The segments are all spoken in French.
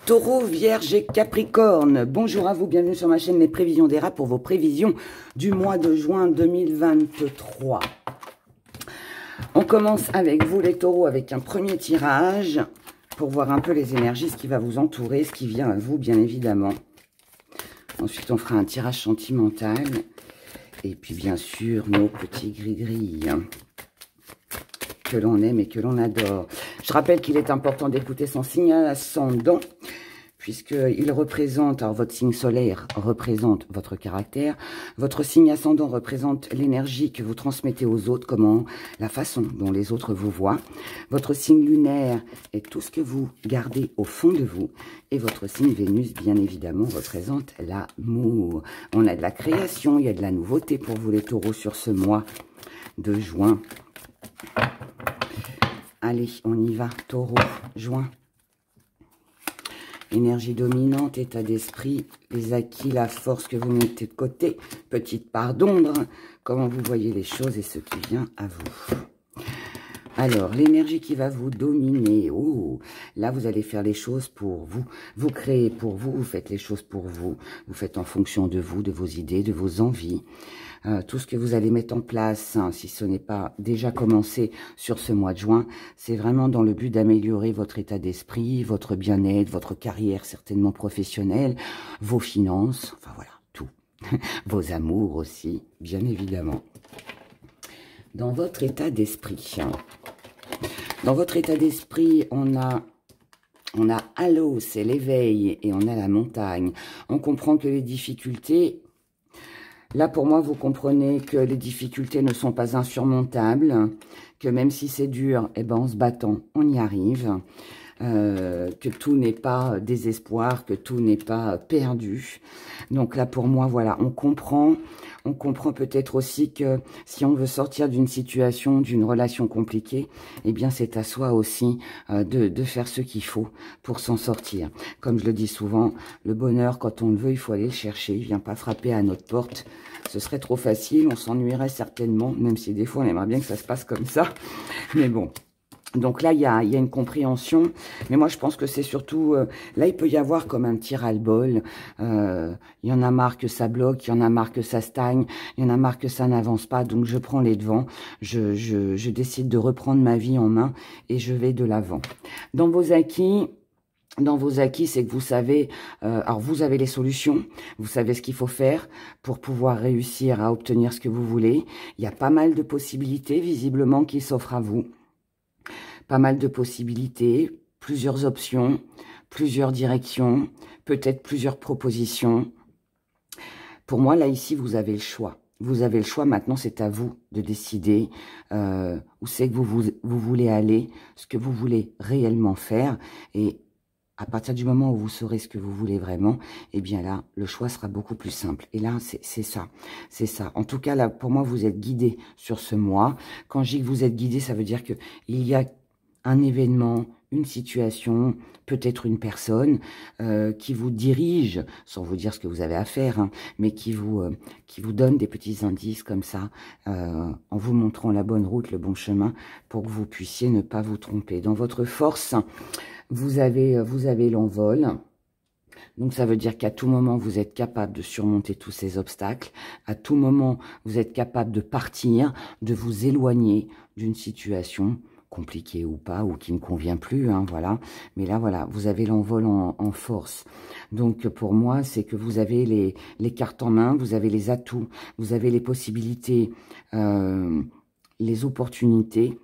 Taureau, Vierge et Capricorne, bonjour à vous, bienvenue sur ma chaîne Les Prévisions des Rats pour vos prévisions du mois de juin 2023. On commence avec vous les taureaux avec un premier tirage pour voir un peu les énergies, ce qui va vous entourer, ce qui vient à vous bien évidemment. Ensuite on fera un tirage sentimental et puis bien sûr nos petits gris-gris que l'on aime et que l'on adore. Je rappelle qu'il est important d'écouter son signe ascendant, puisqu'il représente, alors votre signe solaire représente votre caractère, votre signe ascendant représente l'énergie que vous transmettez aux autres, comment, la façon dont les autres vous voient. Votre signe lunaire est tout ce que vous gardez au fond de vous. Et votre signe Vénus, bien évidemment, représente l'amour. On a de la création, il y a de la nouveauté pour vous les taureaux sur ce mois de juin. Allez, on y va, taureau, juin. Énergie dominante, état d'esprit, les acquis, la force que vous mettez de côté, petite part d'ombre, comment vous voyez les choses et ce qui vient à vous. Alors, l'énergie qui va vous dominer, oh, là vous allez faire les choses pour vous, vous créez pour vous, vous faites les choses pour vous, vous faites en fonction de vous, de vos idées, de vos envies. Tout ce que vous allez mettre en place, hein, si ce n'est pas déjà commencé sur ce mois de juin, c'est vraiment dans le but d'améliorer votre état d'esprit, votre bien-être, votre carrière certainement professionnelle, vos finances, enfin voilà, tout. Vos amours aussi, bien évidemment. Dans votre état d'esprit, on a Halo, c'est l'éveil, et on a la montagne. On comprend que les difficultés... Là, pour moi, vous comprenez que les difficultés ne sont pas insurmontables, que même si c'est dur, eh ben, en se battant, on y arrive, que tout n'est pas désespoir, que tout n'est pas perdu. Donc là, pour moi, voilà, on comprend peut-être aussi que si on veut sortir d'une situation, d'une relation compliquée, eh bien, c'est à soi aussi de faire ce qu'il faut pour s'en sortir. Comme je le dis souvent, le bonheur, quand on le veut, il faut aller le chercher. Il ne vient pas frapper à notre porte. Ce serait trop facile, on s'ennuierait certainement, même si des fois, on aimerait bien que ça se passe comme ça. Mais bon. Donc là, il y a une compréhension, mais moi je pense que c'est surtout, là il peut y avoir comme un petit ras-le-bol, il y en a marre que ça bloque, il y en a marre que ça stagne, il y en a marre que ça n'avance pas, donc je prends les devants, je décide de reprendre ma vie en main et je vais de l'avant. Dans vos acquis, c'est que vous savez, alors vous avez les solutions, vous savez ce qu'il faut faire pour pouvoir réussir à obtenir ce que vous voulez. Il y a pas mal de possibilités visiblement qui s'offrent à vous. Pas mal de possibilités, plusieurs options, plusieurs directions, peut-être plusieurs propositions. Pour moi, là, ici, vous avez le choix. Vous avez le choix, maintenant, c'est à vous de décider où c'est que vous voulez aller, ce que vous voulez réellement faire. Et à partir du moment où vous saurez ce que vous voulez vraiment, eh bien là, le choix sera beaucoup plus simple. Et là, c'est ça. C'est ça. En tout cas, là, pour moi, vous êtes guidé sur ce mois. Quand je dis que vous êtes guidé, ça veut dire que il y a un événement, une situation, peut-être une personne qui vous dirige, sans vous dire ce que vous avez à faire, hein, mais qui vous donne des petits indices comme ça, en vous montrant la bonne route, le bon chemin, pour que vous puissiez ne pas vous tromper. Dans votre force, vous avez l'envol. Donc, ça veut dire qu'à tout moment, vous êtes capable de surmonter tous ces obstacles. À tout moment, vous êtes capable de partir, de vous éloigner d'une situation compliqué ou pas, ou qui ne convient plus, hein, voilà. Mais là, voilà, vous avez l'envol en force. Donc, pour moi, c'est que vous avez les cartes en main, vous avez les atouts, vous avez les possibilités, les opportunités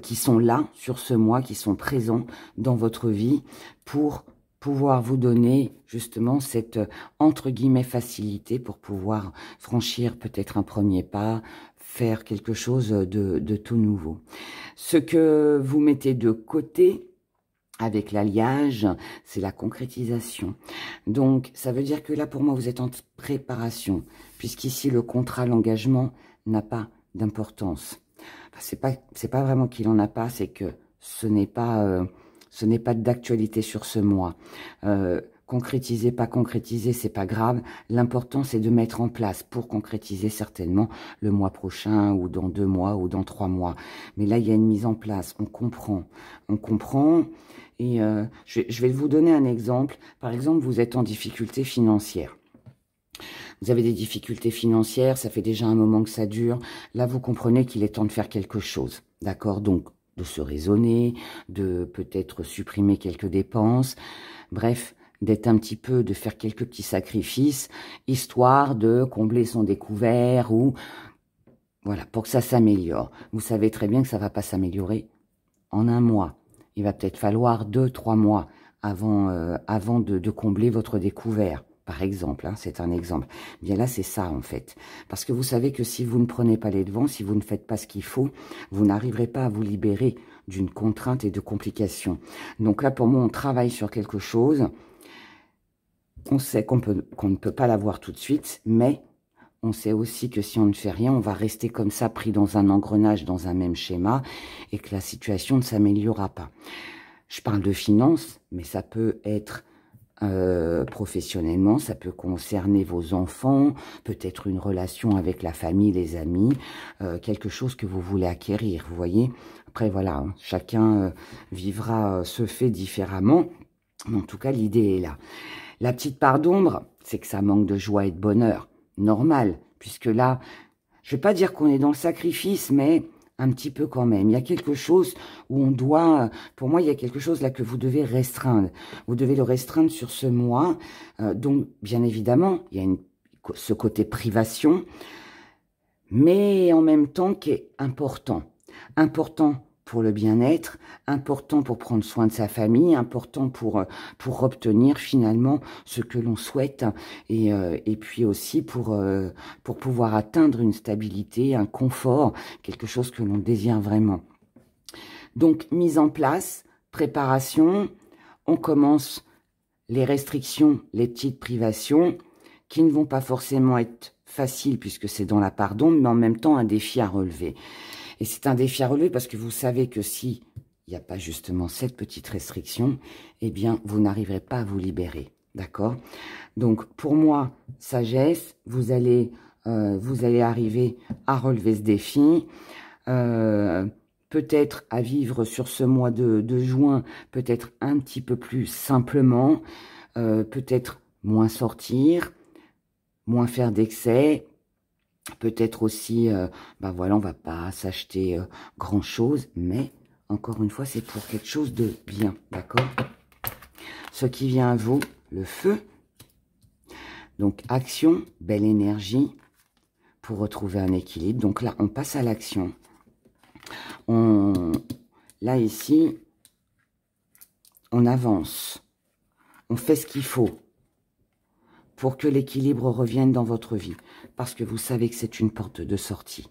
qui sont là, sur ce mois, qui sont présents dans votre vie pour pouvoir vous donner justement cette, entre guillemets, facilité pour pouvoir franchir peut-être un premier pas, faire quelque chose de tout nouveau. Ce que vous mettez de côté avec l'alliage, c'est la concrétisation. Donc, ça veut dire que là, pour moi, vous êtes en préparation, puisqu'ici, le contrat, l'engagement n'a pas d'importance. Enfin, c'est pas vraiment qu'il en a pas, c'est que ce n'est pas d'actualité sur ce mois. Concrétiser, pas concrétiser, c'est pas grave. L'important, c'est de mettre en place pour concrétiser certainement le mois prochain ou dans 2 mois ou dans 3 mois. Mais là, il y a une mise en place. On comprend. Et je vais vous donner un exemple. Par exemple, vous êtes en difficulté financière. Vous avez des difficultés financières, ça fait déjà un moment que ça dure. Là, vous comprenez qu'il est temps de faire quelque chose. D'accord? Donc, de se raisonner, de peut-être supprimer quelques dépenses. Bref, d'être un petit peu, de faire quelques petits sacrifices, histoire de combler son découvert ou... Voilà, pour que ça s'améliore. Vous savez très bien que ça ne va pas s'améliorer en un mois. Il va peut-être falloir 2-3 mois avant de combler votre découvert, par exemple. Hein, c'est un exemple. Bien là, c'est ça, en fait. Parce que vous savez que si vous ne prenez pas les devants, si vous ne faites pas ce qu'il faut, vous n'arriverez pas à vous libérer d'une contrainte et de complications. Donc là, pour moi, on travaille sur quelque chose. On sait qu'on ne peut pas l'avoir tout de suite, mais... on sait aussi que si on ne fait rien, on va rester comme ça, pris dans un engrenage, dans un même schéma, et que la situation ne s'améliorera pas. Je parle de finances, mais ça peut être professionnellement, ça peut concerner vos enfants, peut-être une relation avec la famille, les amis, quelque chose que vous voulez acquérir, vous voyez. Après, voilà, hein, chacun vivra ce fait différemment, mais en tout cas, l'idée est là. La petite part d'ombre, c'est que ça manque de joie et de bonheur. Normal, puisque là, je ne vais pas dire qu'on est dans le sacrifice, mais un petit peu quand même. Il y a quelque chose où on doit, pour moi, il y a quelque chose là que vous devez restreindre. Vous devez le restreindre sur ce mois. Donc, bien évidemment, il y a ce côté privation, mais en même temps qui est important. Important pour le bien-être, important pour prendre soin de sa famille, important pour obtenir finalement ce que l'on souhaite et puis aussi pour pouvoir atteindre une stabilité, un confort, quelque chose que l'on désire vraiment. Donc, mise en place, préparation, on commence les restrictions, les petites privations qui ne vont pas forcément être faciles puisque c'est dans la part d'ombre, mais en même temps un défi à relever. Et c'est un défi à relever parce que vous savez que si il n'y a pas justement cette petite restriction, eh bien, vous n'arriverez pas à vous libérer. D'accord? Donc, pour moi, sagesse, vous allez arriver à relever ce défi. Peut-être à vivre sur ce mois de juin, peut-être un petit peu plus simplement, peut-être moins sortir, moins faire d'excès. Peut-être aussi, ben voilà, on va pas s'acheter grand-chose, mais encore une fois, c'est pour quelque chose de bien, d'accord? Ce qui vient à vous, le feu. Donc, action, belle énergie pour retrouver un équilibre. Donc là, on passe à l'action. Là, ici, on avance. On fait ce qu'il faut pour que l'équilibre revienne dans votre vie. Parce que vous savez que c'est une porte de sortie.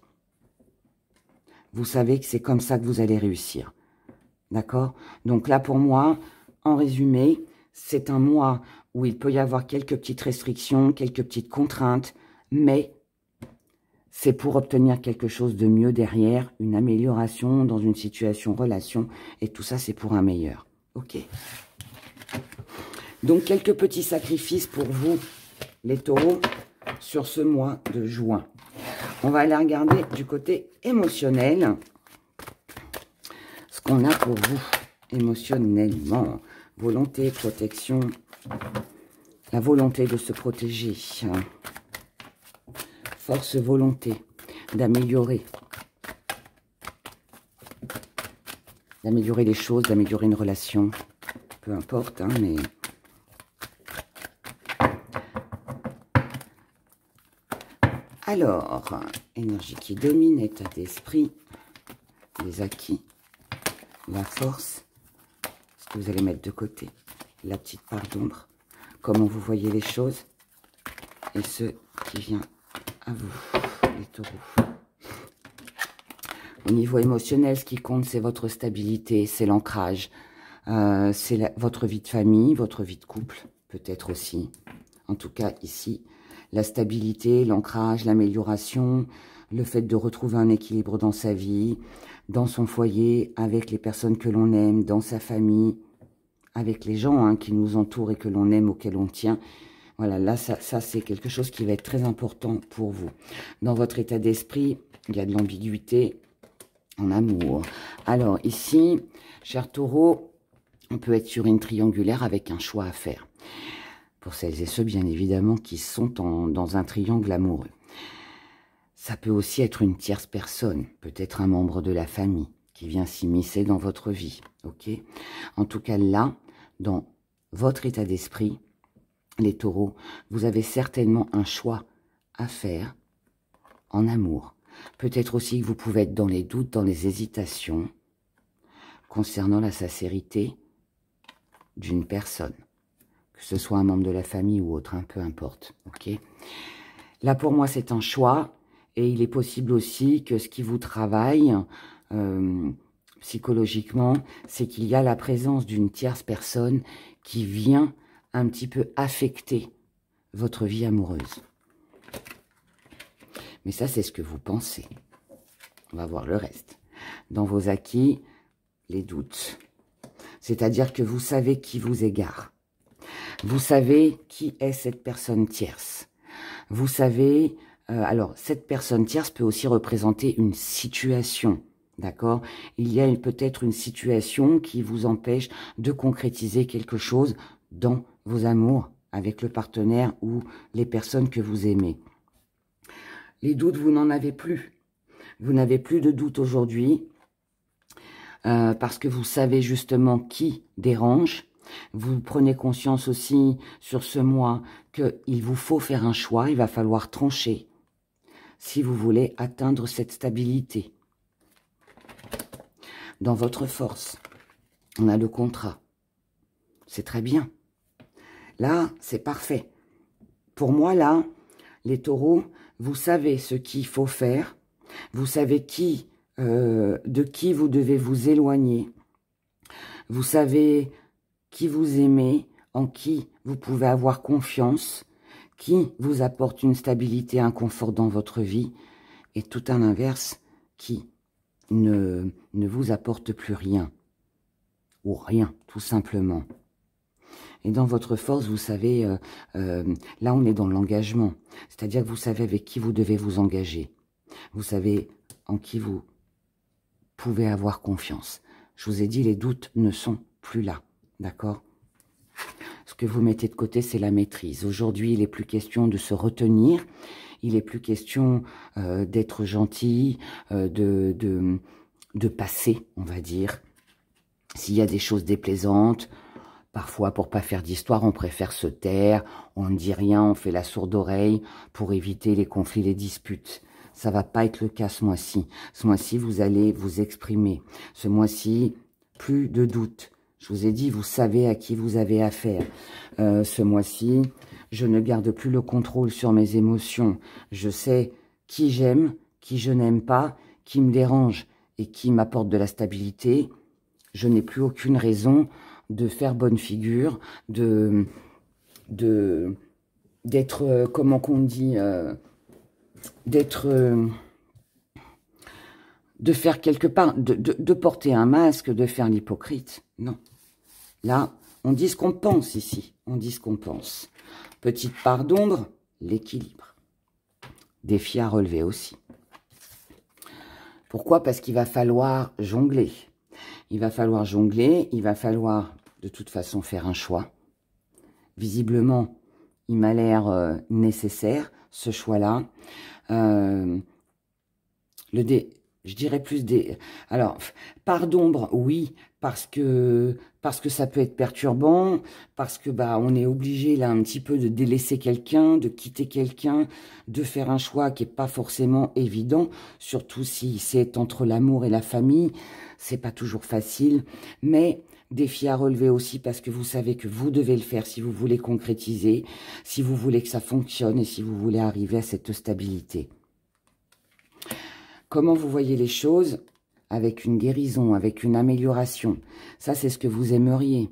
Vous savez que c'est comme ça que vous allez réussir. D'accord? Donc là, pour moi, en résumé, c'est un mois où il peut y avoir quelques petites restrictions, quelques petites contraintes, mais c'est pour obtenir quelque chose de mieux derrière, une amélioration dans une situation, relation, et tout ça, c'est pour un meilleur. Ok? Donc, quelques petits sacrifices pour vous, les taureaux, sur ce mois de juin. On va aller regarder du côté émotionnel ce qu'on a pour vous émotionnellement. Volonté, protection, la volonté de se protéger. Force, volonté d'améliorer. D'améliorer les choses, d'améliorer une relation. Peu importe, hein, mais... Alors, énergie qui domine, état d'esprit, les acquis, la force, ce que vous allez mettre de côté, la petite part d'ombre, comment vous voyez les choses, et ce qui vient à vous, les taureaux. Au niveau émotionnel, ce qui compte, c'est votre stabilité, c'est l'ancrage, c'est votre vie de famille, votre vie de couple, peut-être aussi. En tout cas, ici, la stabilité, l'ancrage, l'amélioration, le fait de retrouver un équilibre dans sa vie, dans son foyer, avec les personnes que l'on aime, dans sa famille, avec les gens hein, qui nous entourent et que l'on aime, auxquels on tient. Voilà, là, ça c'est quelque chose qui va être très important pour vous. Dans votre état d'esprit, il y a de l'ambiguïté en amour. Alors, ici, cher taureau, On peut être sur une triangulaire avec un choix à faire. Pour celles et ceux, bien évidemment, qui sont dans un triangle amoureux. Ça peut aussi être une tierce personne, peut-être un membre de la famille qui vient s'immiscer dans votre vie. Ok ? En tout cas, là, dans votre état d'esprit, les taureaux, vous avez certainement un choix à faire en amour. Peut-être aussi que vous pouvez être dans les doutes, dans les hésitations concernant la sincérité d'une personne. Que ce soit un membre de la famille ou autre, peu importe. Ok ? Là, pour moi, c'est un choix. Et il est possible aussi que ce qui vous travaille psychologiquement, c'est qu'il y a la présence d'une tierce personne qui vient un petit peu affecter votre vie amoureuse. Mais ça, c'est ce que vous pensez. On va voir le reste. Dans vos acquis, les doutes. C'est-à-dire que vous savez qui vous égare. Vous savez qui est cette personne tierce. Vous savez... alors, cette personne tierce peut aussi représenter une situation, d'accord? Il y a peut-être une situation qui vous empêche de concrétiser quelque chose dans vos amours avec le partenaire ou les personnes que vous aimez. Les doutes, vous n'en avez plus. Vous n'avez plus de doutes aujourd'hui parce que vous savez justement qui dérange. Vous prenez conscience aussi sur ce mois qu'il vous faut faire un choix, il va falloir trancher si vous voulez atteindre cette stabilité. Dans votre force, on a le contrat. C'est très bien. Là, c'est parfait. Pour moi, là, les taureaux, vous savez ce qu'il faut faire. Vous savez de qui vous devez vous éloigner. Vous savez qui vous aimez, en qui vous pouvez avoir confiance, qui vous apporte une stabilité, un confort dans votre vie, et tout à l'inverse, qui ne vous apporte plus rien, ou rien, tout simplement. Et dans votre force, vous savez, là on est dans l'engagement, c'est-à-dire que vous savez avec qui vous devez vous engager, vous savez en qui vous pouvez avoir confiance. Je vous ai dit, les doutes ne sont plus là, d'accord ? Ce que vous mettez de côté, c'est la maîtrise. Aujourd'hui, il n'est plus question de se retenir, il n'est plus question d'être gentil, de passer, on va dire. S'il y a des choses déplaisantes, parfois pour pas faire d'histoire, on préfère se taire, on ne dit rien, on fait la sourde oreille pour éviter les conflits, les disputes. Ça va pas être le cas ce mois-ci. Ce mois-ci, vous allez vous exprimer. Ce mois-ci, plus de doute. Je vous ai dit, vous savez à qui vous avez affaire. Ce mois-ci, je ne garde plus le contrôle sur mes émotions. Je sais qui j'aime, qui je n'aime pas, qui me dérange et qui m'apporte de la stabilité. Je n'ai plus aucune raison de faire bonne figure, d'être, comment qu'on dit, de faire quelque part, de porter un masque, de faire l'hypocrite. Non. Là, on dit ce qu'on pense ici. On dit ce qu'on pense. Petite part d'ombre, l'équilibre. Défi à relever aussi. Pourquoi? Parce qu'il va falloir jongler. Il va falloir jongler, il va falloir de toute façon faire un choix. Visiblement, il m'a l'air nécessaire, ce choix-là. Je dirais plus des... Alors, part d'ombre, oui, parce que ça peut être perturbant, parce que on est obligé là un petit peu de délaisser quelqu'un, de quitter quelqu'un, de faire un choix qui n'est pas forcément évident, surtout si c'est entre l'amour et la famille, c'est pas toujours facile, mais défi à relever aussi parce que vous savez que vous devez le faire si vous voulez concrétiser, si vous voulez que ça fonctionne et si vous voulez arriver à cette stabilité. Comment vous voyez les choses? Avec une guérison, avec une amélioration. Ça, c'est ce que vous aimeriez.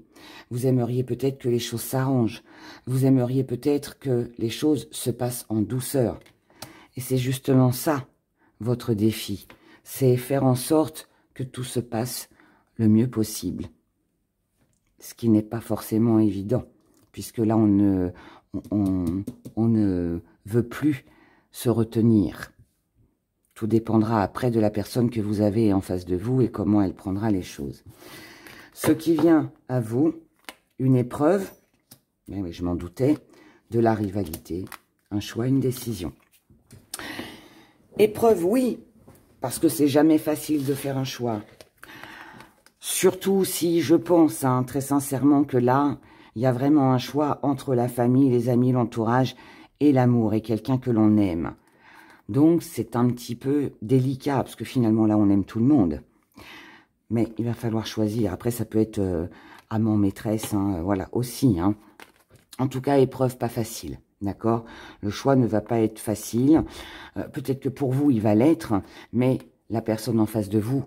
Vous aimeriez peut-être que les choses s'arrangent. Vous aimeriez peut-être que les choses se passent en douceur. Et c'est justement ça, votre défi. C'est faire en sorte que tout se passe le mieux possible. Ce qui n'est pas forcément évident, puisque là, on ne veut plus se retenir. Tout dépendra après de la personne que vous avez en face de vous et comment elle prendra les choses. Ce qui vient à vous, une épreuve, mais oui, je m'en doutais, de la rivalité, un choix, une décision. Épreuve, oui, parce que c'est jamais facile de faire un choix. Surtout si je pense, hein, très sincèrement, que là, il y a vraiment un choix entre la famille, les amis, l'entourage et l'amour, et quelqu'un que l'on aime. Donc, c'est un petit peu délicat, parce que finalement, là, on aime tout le monde. Mais il va falloir choisir. Après, ça peut être amant, maîtresse, hein, voilà, aussi. Hein. En tout cas, épreuve pas facile, d'accord? Le choix ne va pas être facile. Peut-être que pour vous, il va l'être, mais la personne en face de vous,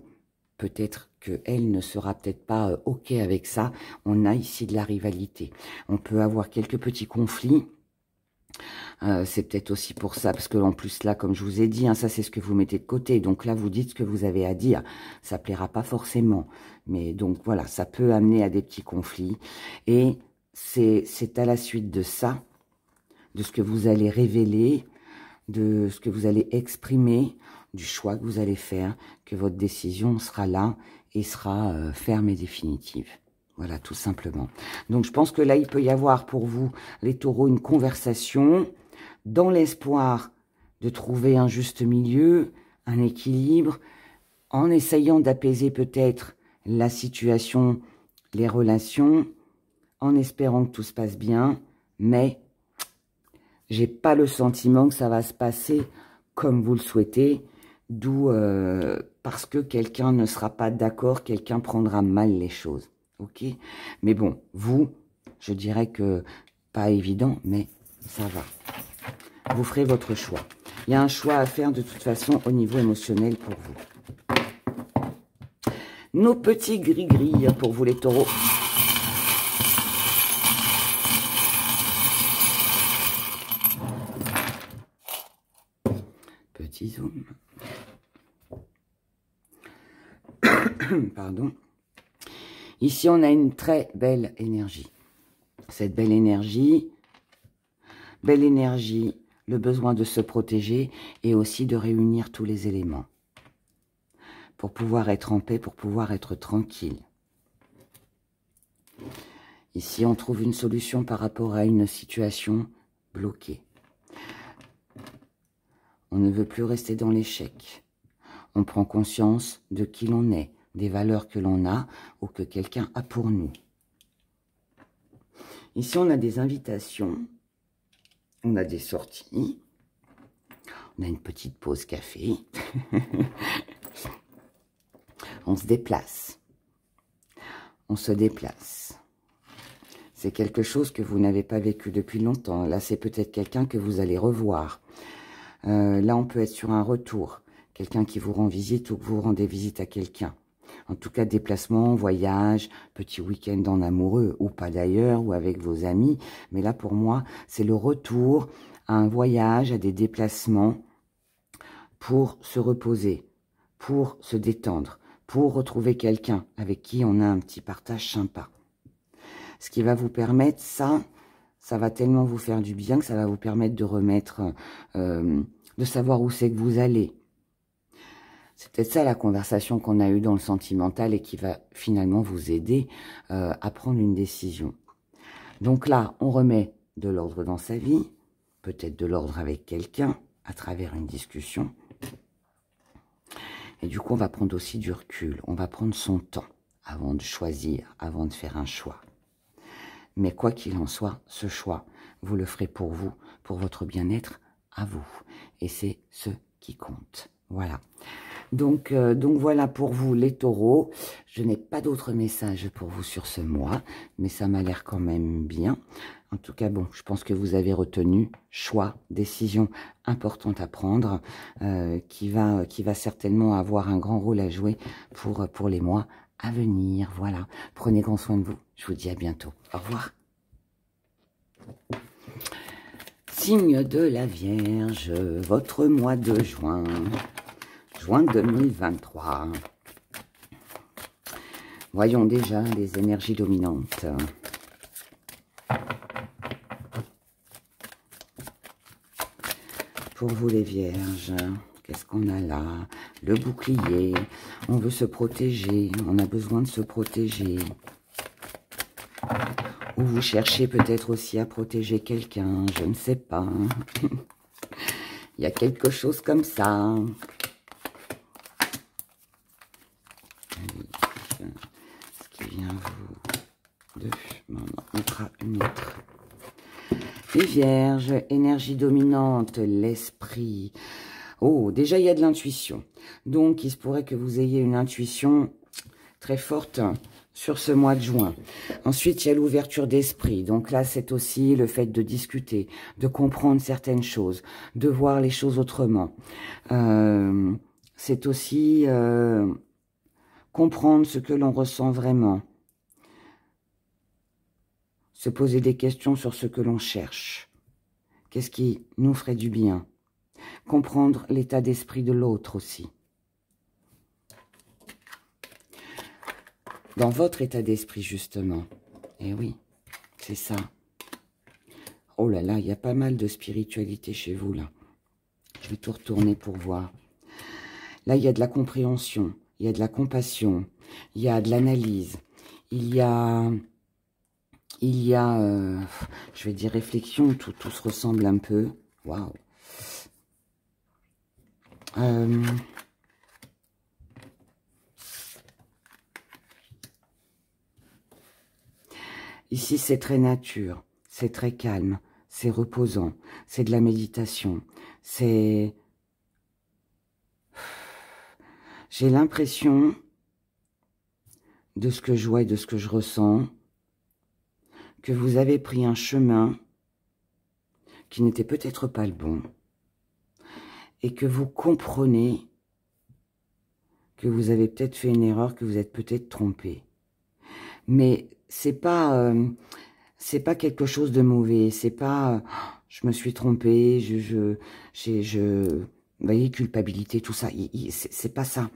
peut-être qu'elle ne sera peut-être pas OK avec ça. On a ici de la rivalité. On peut avoir quelques petits conflits. C'est peut-être aussi pour ça, parce que en plus là, comme je vous ai dit, hein, ça c'est ce que vous mettez de côté. Donc là, vous dites ce que vous avez à dire. Ça plaira pas forcément. Mais donc voilà, ça peut amener à des petits conflits. Et c'est à la suite de ça, de ce que vous allez révéler, de ce que vous allez exprimer, du choix que vous allez faire, que votre décision sera là et sera ferme et définitive. Voilà, tout simplement. Donc, je pense que là, il peut y avoir pour vous, les taureaux, une conversation dans l'espoir de trouver un juste milieu, un équilibre, en essayant d'apaiser peut-être la situation, les relations, en espérant que tout se passe bien, mais j'ai pas le sentiment que ça va se passer comme vous le souhaitez, d'où parce que quelqu'un ne sera pas d'accord, quelqu'un prendra mal les choses. Ok? Mais bon, vous, je dirais que pas évident, mais ça va. Vous ferez votre choix. Il y a un choix à faire de toute façon au niveau émotionnel pour vous. Nos petits gris-gris pour vous les taureaux. Petit zoom. Pardon. Ici, on a une très belle énergie. Cette belle énergie, le besoin de se protéger et aussi de réunir tous les éléments pour pouvoir être en paix, pour pouvoir être tranquille. Ici, on trouve une solution par rapport à une situation bloquée. On ne veut plus rester dans l'échec. On prend conscience de qui l'on est, des valeurs que l'on a ou que quelqu'un a pour nous. Ici, on a des invitations, on a des sorties, on a une petite pause café, on se déplace, on se déplace. C'est quelque chose que vous n'avez pas vécu depuis longtemps. Là, c'est peut-être quelqu'un que vous allez revoir. Là, on peut être sur un retour, quelqu'un qui vous rend visite ou que vous rendez visite à quelqu'un. En tout cas, déplacement, voyage, petit week-end en amoureux, ou pas d'ailleurs, ou avec vos amis. Mais là, pour moi, c'est le retour à un voyage, à des déplacements pour se reposer, pour se détendre, pour retrouver quelqu'un avec qui on a un petit partage sympa. Ce qui va vous permettre, ça va tellement vous faire du bien que ça va vous permettre de remettre, de savoir où c'est que vous allez. C'est peut-être ça la conversation qu'on a eue dans le sentimental et qui va finalement vous aider à prendre une décision. Donc là, on remet de l'ordre dans sa vie, peut-être de l'ordre avec quelqu'un à travers une discussion. Et du coup, on va prendre aussi du recul, on va prendre son temps avant de choisir, avant de faire un choix. Mais quoi qu'il en soit, ce choix, vous le ferez pour vous, pour votre bien-être à vous. Et c'est ce qui compte. Voilà. Donc voilà pour vous les taureaux. Je n'ai pas d'autres messages pour vous sur ce mois, mais ça m'a l'air quand même bien. En tout cas, bon, je pense que vous avez retenu choix, décision importante à prendre, qui va certainement avoir un grand rôle à jouer pour les mois à venir. Voilà, prenez grand soin de vous. Je vous dis à bientôt. Au revoir. Signe de la Vierge, votre mois de juin. Juin 2023. Voyons déjà les énergies dominantes. Pour vous les Vierges, qu'est-ce qu'on a là? le bouclier. On veut se protéger, on a besoin de se protéger. Ou vous cherchez peut-être aussi à protéger quelqu'un, je ne sais pas. Il y a quelque chose comme ça. Ce qui vient vous de... On mettra une autre. Les Vierges, énergie dominante, l'esprit. Oh, déjà il y a de l'intuition. Donc il se pourrait que vous ayez une intuition très forte sur ce mois de juin. Ensuite, il y a l'ouverture d'esprit. Donc là, c'est aussi le fait de discuter, de comprendre certaines choses, de voir les choses autrement. C'est aussi comprendre ce que l'on ressent vraiment. Se poser des questions sur ce que l'on cherche. Qu'est-ce qui nous ferait du bien? Comprendre l'état d'esprit de l'autre aussi. Dans votre état d'esprit, justement. Eh oui, c'est ça. Oh là là, il y a pas mal de spiritualité chez vous, là. Je vais tout retourner pour voir. Là, il y a de la compréhension, il y a de la compassion, il y a de l'analyse, il y a je vais dire réflexion, tout se ressemble un peu. Waouh. Ici, c'est très nature, c'est très calme, c'est reposant, c'est de la méditation, c'est... J'ai l'impression de ce que je vois et de ce que je ressens, que vous avez pris un chemin qui n'était peut-être pas le bon, et que vous comprenez que vous avez peut-être fait une erreur, que vous êtes peut-être trompé. Mais c'est pas quelque chose de mauvais, c'est pas je me suis trompé, vous voyez, culpabilité, tout ça, c'est pas ça.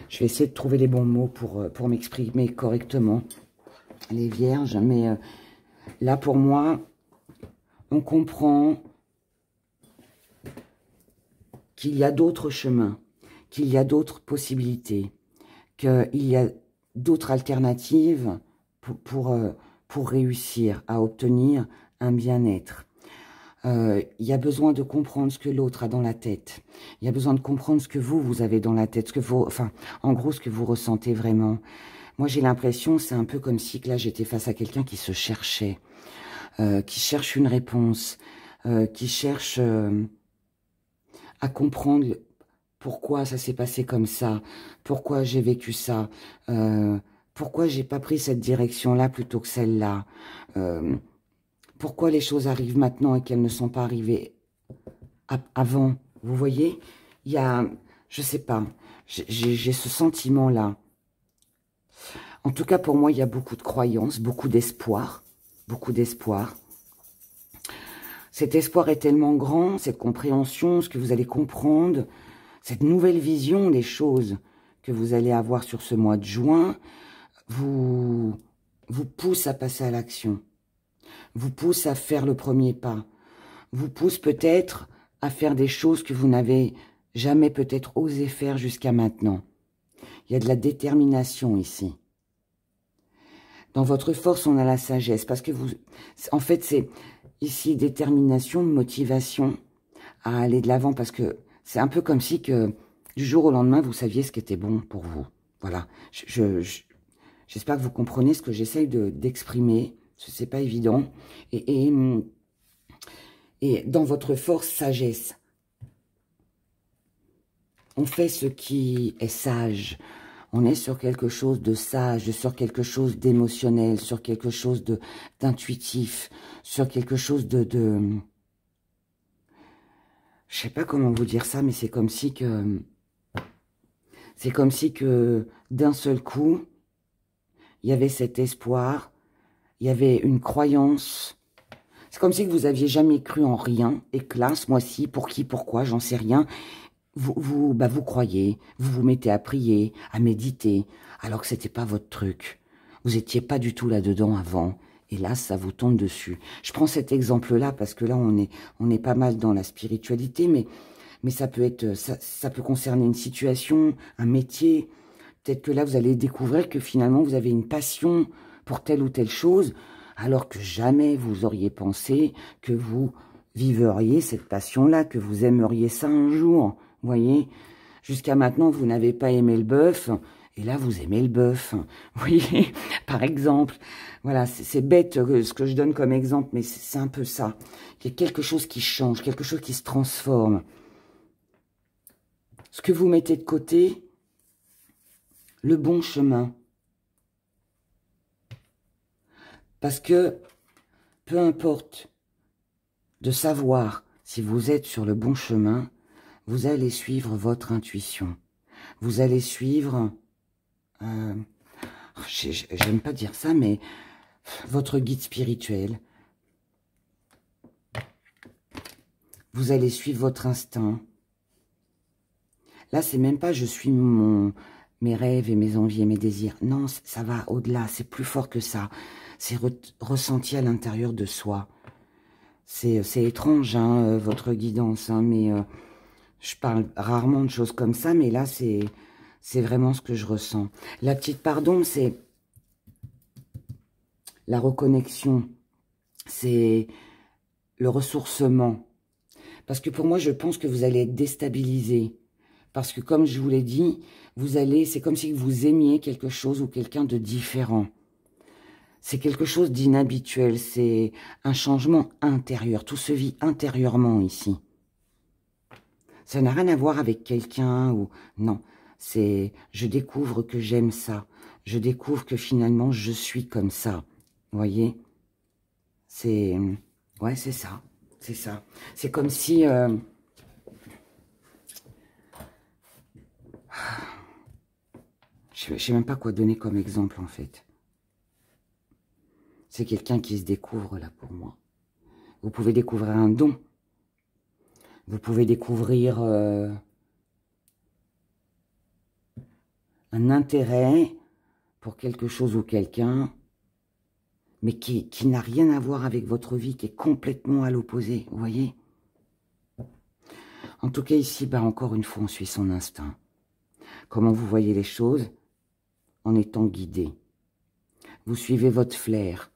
Je vais essayer de trouver les bons mots pour m'exprimer correctement, les Vierges, mais là pour moi, on comprend qu'il y a d'autres chemins, qu'il y a d'autres possibilités, qu'il y a d'autres alternatives pour réussir à obtenir un bien-être. Il y a besoin de comprendre ce que l'autre a dans la tête. Il y a besoin de comprendre ce que vous avez dans la tête, en gros, ce que vous ressentez vraiment. Moi, j'ai l'impression, c'est un peu comme si là, j'étais face à quelqu'un qui se cherchait, qui cherche une réponse, qui cherche à comprendre pourquoi ça s'est passé comme ça, pourquoi j'ai vécu ça, pourquoi j'ai pas pris cette direction-là plutôt que celle-là, pourquoi les choses arrivent maintenant et qu'elles ne sont pas arrivées avant. Vous voyez, il y a, je sais pas, j'ai ce sentiment-là. En tout cas, pour moi, il y a beaucoup de croyances, beaucoup d'espoir, beaucoup d'espoir. Cet espoir est tellement grand, cette compréhension, ce que vous allez comprendre, cette nouvelle vision des choses que vous allez avoir sur ce mois de juin, vous pousse à passer à l'action, vous pousse à faire le premier pas, vous pousse peut-être à faire des choses que vous n'avez jamais peut-être osé faire jusqu'à maintenant. Il y a de la détermination ici. Dans votre force, on a la sagesse, parce que en fait, c'est ici détermination, motivation à aller de l'avant, parce que c'est un peu comme si que du jour au lendemain, vous saviez ce qui était bon pour vous. Voilà. J'espère que vous comprenez ce que j'essaye d'exprimer. C'est pas évident. Et dans votre force, sagesse. On fait ce qui est sage. On est sur quelque chose de sage, sur quelque chose d'émotionnel, sur quelque chose d'intuitif, sur quelque chose de... Je sais pas comment vous dire ça, mais c'est comme si que... C'est comme si que d'un seul coup, il y avait cet espoir, il y avait une croyance. C'est comme si que vous aviez jamais cru en rien, et que là, ce mois-ci, pour qui, pourquoi, j'en sais rien. Vous croyez, vous vous mettez à prier, à méditer, alors que c'était pas votre truc. Vous étiez pas du tout là-dedans avant. Et là, ça vous tombe dessus. Je prends cet exemple-là parce que là, on est pas mal dans la spiritualité, mais mais ça peut être, ça peut concerner une situation, un métier. Peut-être que là, vous allez découvrir que finalement, vous avez une passion pour telle ou telle chose, alors que jamais vous auriez pensé que vous vivriez cette passion-là, que vous aimeriez ça un jour. Vous voyez, jusqu'à maintenant, vous n'avez pas aimé le bœuf, et là, vous aimez le bœuf. Vous voyez, par exemple. Voilà, c'est bête ce que je donne comme exemple, mais c'est un peu ça. Il y a quelque chose qui change, quelque chose qui se transforme. Ce que vous mettez de côté, le bon chemin. Parce que, peu importe de savoir si vous êtes sur le bon chemin, vous allez suivre votre intuition. Vous allez suivre, j'aime pas dire ça, mais votre guide spirituel. Vous allez suivre votre instinct. Là, c'est même pas je suis mes rêves et mes envies et mes désirs. Non, ça va au-delà, c'est plus fort que ça. C'est ressenti à l'intérieur de soi. C'est étrange, hein, votre guidance, hein, mais je parle rarement de choses comme ça, mais là, c'est vraiment ce que je ressens. La petite pardon, c'est la reconnexion, c'est le ressourcement. Parce que pour moi, je pense que vous allez être déstabilisé. Parce que comme je vous l'ai dit, c'est comme si vous aimiez quelque chose ou quelqu'un de différent. C'est quelque chose d'inhabituel, c'est un changement intérieur. Tout se vit intérieurement ici. Ça n'a rien à voir avec quelqu'un ou... Non, c'est... Je découvre que j'aime ça. Je découvre que finalement, je suis comme ça. Vous voyez? C'est... Ouais, c'est ça. C'est ça. C'est comme si... Je ne sais même pas quoi donner comme exemple, en fait. C'est quelqu'un qui se découvre, là, pour moi. Vous pouvez découvrir un don. Vous pouvez découvrir un intérêt pour quelque chose ou quelqu'un, mais qui n'a rien à voir avec votre vie, qui est complètement à l'opposé, vous voyez? En tout cas, ici, bah, encore une fois, on suit son instinct. Comment vous voyez les choses? En étant guidé. Vous suivez votre flair.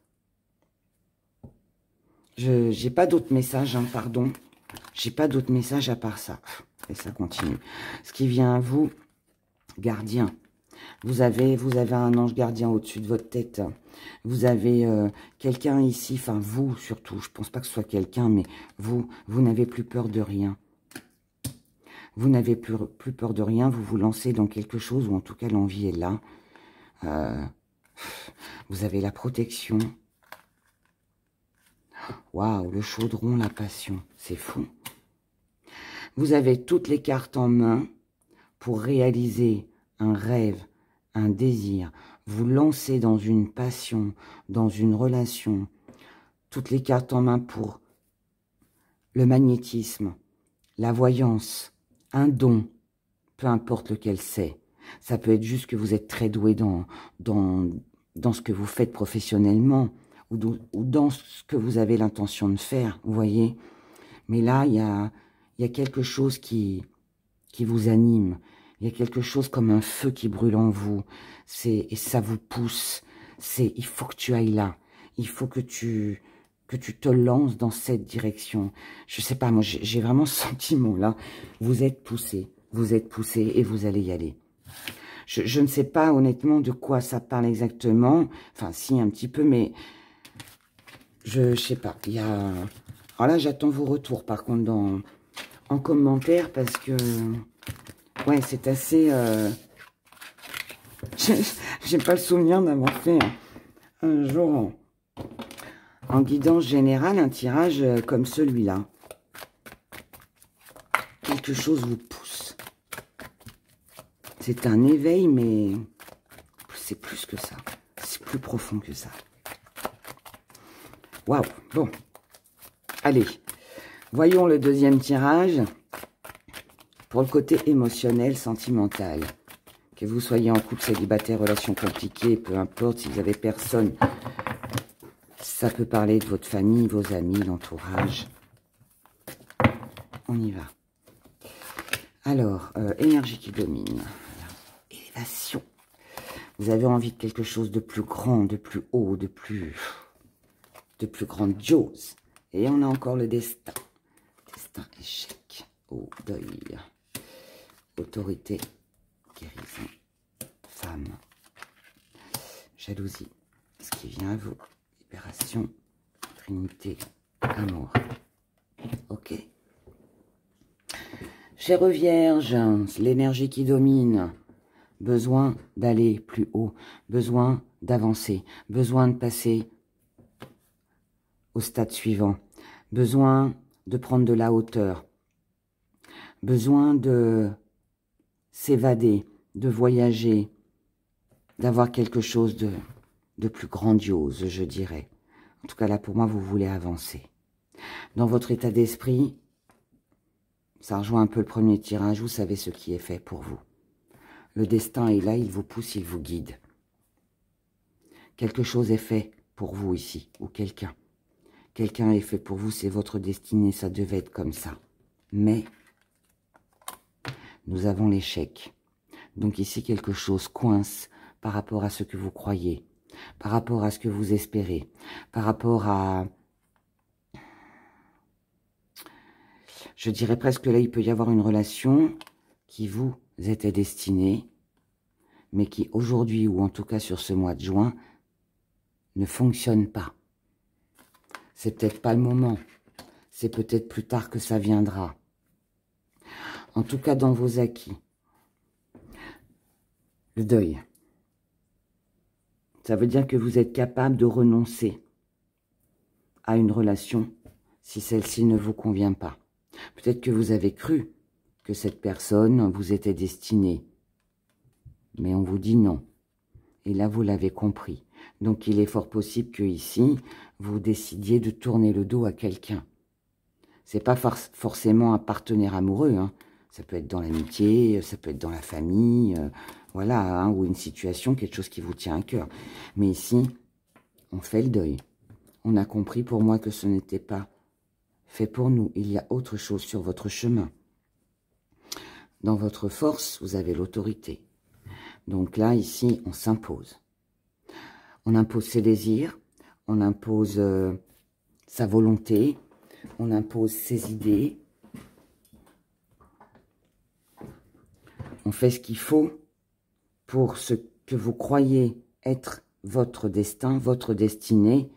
Je n'ai pas d'autres messages, hein, pardon. J'ai pas d'autres messages à part ça. Et ça continue. Ce qui vient à vous, gardien. Vous avez un ange gardien au-dessus de votre tête. Vous avez quelqu'un ici, enfin vous surtout. Je pense pas que ce soit quelqu'un, mais vous n'avez plus peur de rien. Vous n'avez plus peur de rien. Vous vous lancez dans quelque chose, ou en tout cas l'envie est là. Vous avez la protection. Waouh, le chaudron, la passion, c'est fou. Vous avez toutes les cartes en main pour réaliser un rêve, un désir. Vous lancez dans une passion, dans une relation. Toutes les cartes en main pour le magnétisme, la voyance, un don, peu importe lequel c'est. Ça peut être juste que vous êtes très doué dans ce que vous faites professionnellement ou dans ce que vous avez l'intention de faire, vous voyez. Mais là, il y a quelque chose qui vous anime. Il y a quelque chose comme un feu qui brûle en vous. Et ça vous pousse. Il faut que tu ailles là. Il faut que tu te lances dans cette direction. Je sais pas, moi, j'ai vraiment ce sentiment-là. Vous êtes poussé. Vous êtes poussé et vous allez y aller. Je ne sais pas honnêtement de quoi ça parle exactement. Enfin, si, un petit peu, mais je sais pas. Il y a... Alors là, j'attends vos retours, par contre, en commentaire, parce que... Ouais, c'est assez... J'ai pas le souvenir d'avoir fait un jour en guidance générale un tirage comme celui-là. Quelque chose vous pousse. C'est un éveil, mais c'est plus que ça. C'est plus profond que ça. Waouh, bon. Allez, voyons le deuxième tirage pour le côté émotionnel, sentimental. Que vous soyez en couple, célibataire, relation compliquée, peu importe, si vous avez personne, ça peut parler de votre famille, vos amis, l'entourage. On y va. Alors, énergie qui domine. Élévation. Vous avez envie de quelque chose de plus grand, de plus haut, de plus grandiose. Et on a encore le destin. Destin, échec. Oh, deuil. Autorité. Guérison. Femme. Jalousie. Ce qui vient à vous. Libération. Trinité. Amour. Ok. Chère Vierge, l'énergie qui domine. Besoin d'aller plus haut. Besoin d'avancer. Besoin de passer au stade suivant. Besoin de prendre de la hauteur. Besoin de s'évader, de voyager, d'avoir quelque chose de plus grandiose, je dirais. En tout cas, là, pour moi, vous voulez avancer. Dans votre état d'esprit, ça rejoint un peu le premier tirage, vous savez ce qui est fait pour vous. Le destin est là, il vous pousse, il vous guide. Quelque chose est fait pour vous ici, ou quelqu'un. Quelqu'un est fait pour vous, c'est votre destinée, ça devait être comme ça. Mais, nous avons l'échec. Donc ici, quelque chose coince par rapport à ce que vous croyez, par rapport à ce que vous espérez, par rapport à... Je dirais presque là, il peut y avoir une relation qui vous était destinée, mais qui aujourd'hui, ou en tout cas sur ce mois de juin, ne fonctionne pas. C'est peut-être pas le moment. C'est peut-être plus tard que ça viendra. En tout cas, dans vos acquis. Le deuil. Ça veut dire que vous êtes capable de renoncer à une relation si celle-ci ne vous convient pas. Peut-être que vous avez cru que cette personne vous était destinée. Mais on vous dit non. Et là, vous l'avez compris. Donc, il est fort possible que ici, vous décidiez de tourner le dos à quelqu'un. C'est pas forcément un partenaire amoureux, hein. Ça peut être dans l'amitié, ça peut être dans la famille, voilà, hein, ou une situation, quelque chose qui vous tient à cœur. Mais ici, on fait le deuil. On a compris pour moi que ce n'était pas fait pour nous. Il y a autre chose sur votre chemin. Dans votre force, vous avez l'autorité. Donc là, ici, on s'impose. On impose ses désirs, on impose sa volonté, on impose ses idées. On fait ce qu'il faut pour ce que vous croyez être votre destin, votre destinée,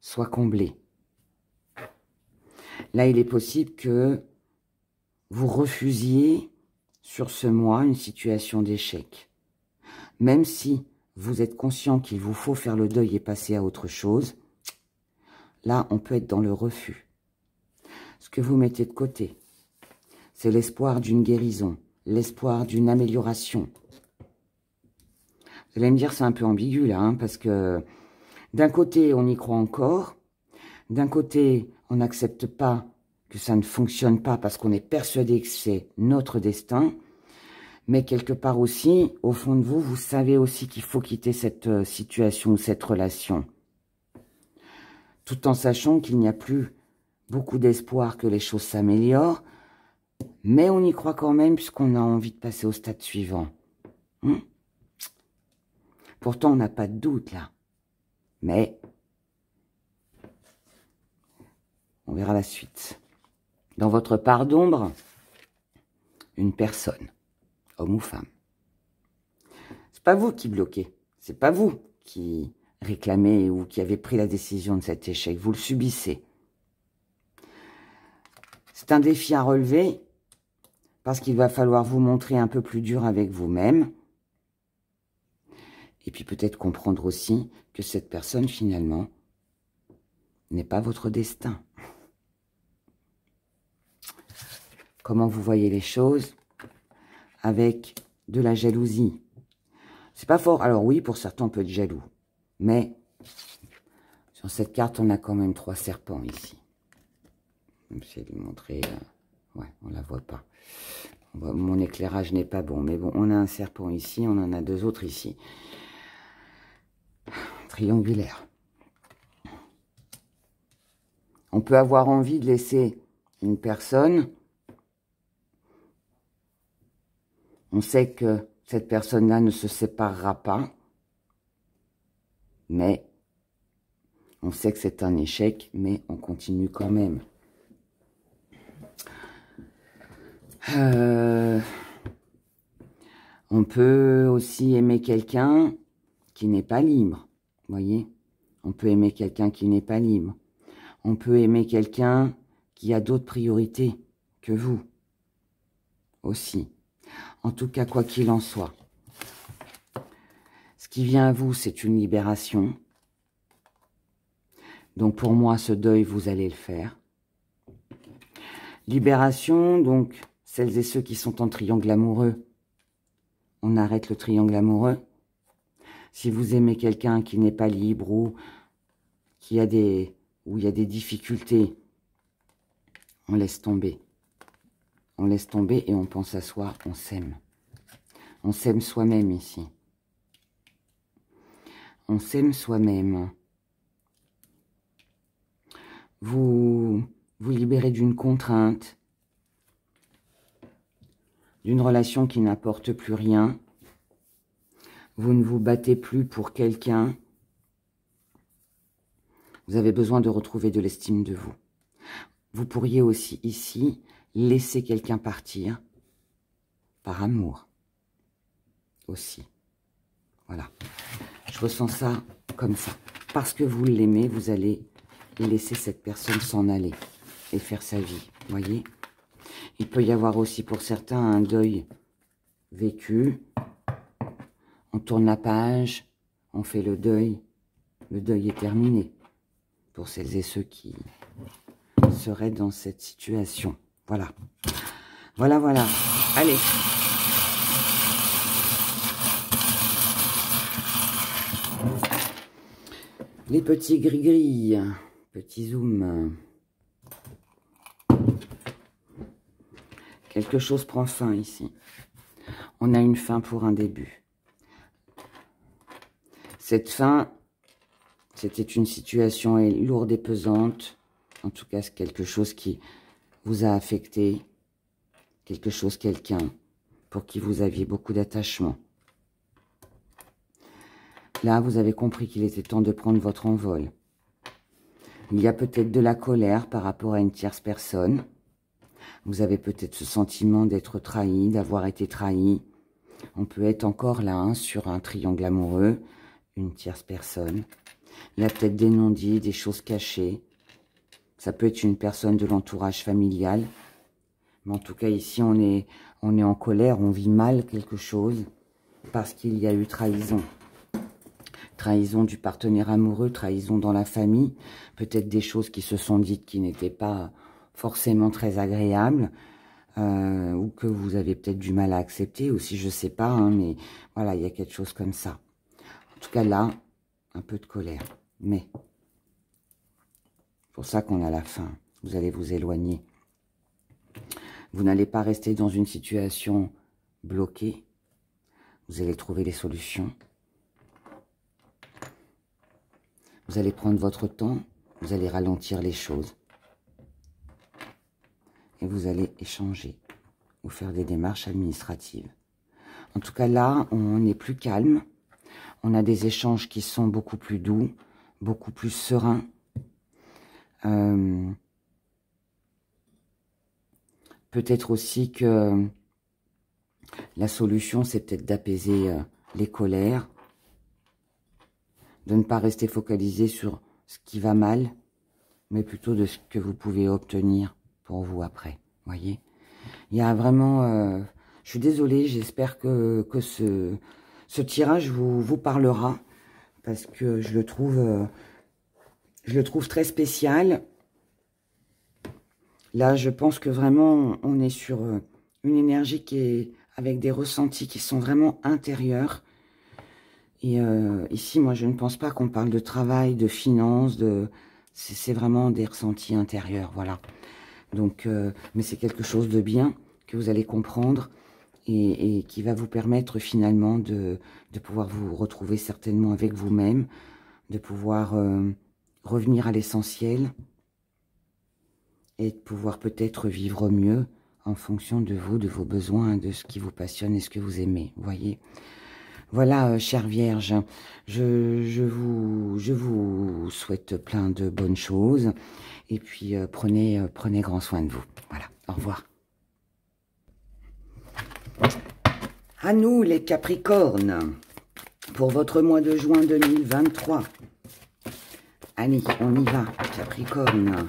soit comblé. Là, il est possible que vous refusiez sur ce mois une situation d'échec. Même si vous êtes conscient qu'il vous faut faire le deuil et passer à autre chose, là, on peut être dans le refus. Ce que vous mettez de côté, c'est l'espoir d'une guérison, l'espoir d'une amélioration. Vous allez me dire, c'est un peu ambigu là, hein, parce que d'un côté, on y croit encore, d'un côté, on n'accepte pas que ça ne fonctionne pas parce qu'on est persuadé que c'est notre destin, mais quelque part aussi, au fond de vous, vous savez aussi qu'il faut quitter cette situation ou cette relation. Tout en sachant qu'il n'y a plus beaucoup d'espoir que les choses s'améliorent, mais on y croit quand même puisqu'on a envie de passer au stade suivant. Pourtant, on n'a pas de doute là. Mais, on verra la suite. Dans votre part d'ombre, une personne. Homme ou femme. C'est pas vous qui bloquez. C'est pas vous qui réclamez ou qui avez pris la décision de cet échec. Vous le subissez. C'est un défi à relever parce qu'il va falloir vous montrer un peu plus dur avec vous-même. Et puis peut-être comprendre aussi que cette personne, finalement, n'est pas votre destin. Comment vous voyez les choses ? Avec de la jalousie. C'est pas fort. Alors oui, pour certains, on peut être jaloux. Mais, sur cette carte, on a quand même 3 serpents ici. Je vais essayer de vous montrer. Ouais, on la voit pas. Mon éclairage n'est pas bon. Mais bon, on a un serpent ici, on en a 2 autres ici. Triangulaire. On peut avoir envie de laisser une personne On sait que cette personne-là ne se séparera pas, mais on sait que c'est un échec, mais on continue quand même. On peut aussi aimer quelqu'un qui n'est pas libre, voyez. On peut aimer quelqu'un qui n'est pas libre. On peut aimer quelqu'un qui a d'autres priorités que vous aussi. En tout cas, quoi qu'il en soit, ce qui vient à vous, c'est une libération. Donc pour moi, ce deuil, vous allez le faire. Libération, donc celles et ceux qui sont en triangle amoureux, on arrête le triangle amoureux. Si vous aimez quelqu'un qui n'est pas libre ou qui a où il y a des difficultés, on laisse tomber. On laisse tomber et on pense à soi, on s'aime. On s'aime soi-même ici. On s'aime soi-même. Vous vous libérez d'une contrainte, d'une relation qui n'apporte plus rien. Vous ne vous battez plus pour quelqu'un. Vous avez besoin de retrouver de l'estime de vous. Vous pourriez aussi ici laisser quelqu'un partir par amour aussi. Voilà. Je ressens ça comme ça. Parce que vous l'aimez, vous allez laisser cette personne s'en aller et faire sa vie. Voyez? Il peut y avoir aussi pour certains un deuil vécu. On tourne la page, on fait le deuil. Le deuil est terminé pour celles et ceux qui seraient dans cette situation. Voilà. Voilà, voilà. Allez. Les petits gris-gris. Petit zoom. Quelque chose prend fin ici. On a une fin pour un début. Cette fin, c'était une situation lourde et pesante. En tout cas, c'est quelque chose qui vous a affecté. Quelque chose, quelqu'un, pour qui vous aviez beaucoup d'attachement. Là, vous avez compris qu'il était temps de prendre votre envol. Il y a peut-être de la colère par rapport à une tierce personne. Vous avez peut-être ce sentiment d'être trahi, d'avoir été trahi. On peut être encore là, hein, sur un triangle amoureux, une tierce personne. Il y a peut-être des non-dits, des choses cachées. Ça peut être une personne de l'entourage familial. Mais en tout cas, ici, on est en colère, on vit mal quelque chose parce qu'il y a eu trahison. Trahison du partenaire amoureux, trahison dans la famille. Peut-être des choses qui se sont dites qui n'étaient pas forcément très agréables. Ou que vous avez peut-être du mal à accepter aussi, je sais pas, hein, mais voilà, il y a quelque chose comme ça. En tout cas, là, un peu de colère. Mais, c'est pour ça qu'on a la fin. Vous allez vous éloigner. Vous n'allez pas rester dans une situation bloquée. Vous allez trouver les solutions. Vous allez prendre votre temps. Vous allez ralentir les choses. Et vous allez échanger ou faire des démarches administratives. En tout cas, là, on est plus calme. On a des échanges qui sont beaucoup plus doux, beaucoup plus sereins. Peut-être aussi que la solution, c'est peut-être d'apaiser les colères, de ne pas rester focalisé sur ce qui va mal, mais plutôt de ce que vous pouvez obtenir pour vous après, voyez. Il y a vraiment... je suis désolée, j'espère que ce tirage vous parlera, parce que je le trouve très spécial. Là, je pense que vraiment, on est sur une énergie qui est avec des ressentis qui sont vraiment intérieurs. Et ici, moi, je ne pense pas qu'on parle de travail, de finances, c'est vraiment des ressentis intérieurs, voilà. Donc, mais c'est quelque chose de bien que vous allez comprendre et qui va vous permettre finalement de pouvoir vous retrouver certainement avec vous-même, de pouvoir revenir à l'essentiel et de pouvoir peut-être vivre mieux en fonction de vous, de vos besoins, de ce qui vous passionne et ce que vous aimez, vous voyez. Voilà, chère Vierge, je vous souhaite plein de bonnes choses. Et puis, prenez grand soin de vous. Voilà, au revoir. À nous, les Capricornes, pour votre mois de juin 2023. Allez, on y va, Capricorne.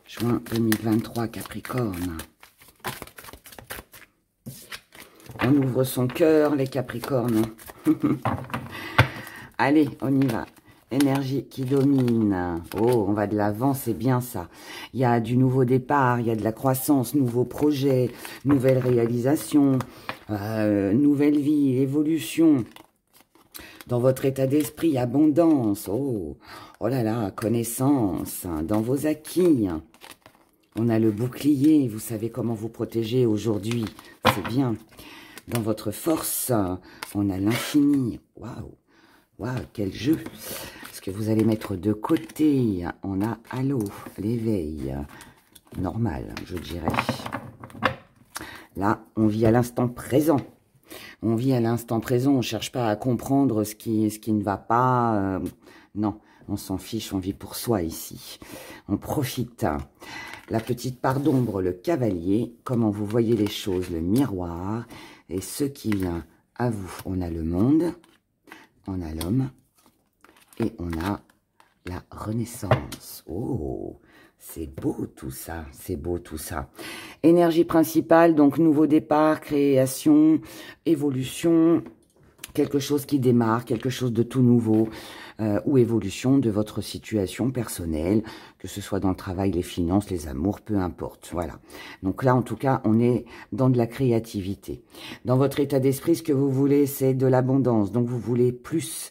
Juin 2023, Capricorne. On ouvre son cœur, les Capricornes. Allez, on y va. Énergie qui domine. Oh, on va de l'avant, c'est bien ça. Il y a du nouveau départ, il y a de la croissance, nouveaux projets, nouvelles réalisations, nouvelle vie, évolution. Dans votre état d'esprit, abondance. Oh, oh là là, connaissance. Dans vos acquis. On a le bouclier, vous savez comment vous protéger aujourd'hui. C'est bien. Dans votre force, on a l'infini. Waouh, waouh, quel jeu. Ce que vous allez mettre de côté, on a Halo, l'éveil. Normal, je dirais. Là, on vit à l'instant présent. On vit à l'instant présent, on ne cherche pas à comprendre ce qui ne va pas. Non, on s'en fiche, on vit pour soi ici. On profite. La petite part d'ombre, le cavalier. Comment vous voyez les choses, le miroir. Et ce qui vient à vous, on a le monde, on a l'homme. Et on a la renaissance. Oh, c'est beau tout ça, c'est beau tout ça. Énergie principale, donc nouveau départ, création, évolution, quelque chose qui démarre, quelque chose de tout nouveau, ou évolution de votre situation personnelle, que ce soit dans le travail, les finances, les amours, peu importe. Voilà. Donc là, en tout cas, on est dans de la créativité. Dans votre état d'esprit, ce que vous voulez, c'est de l'abondance. Donc vous voulez plus.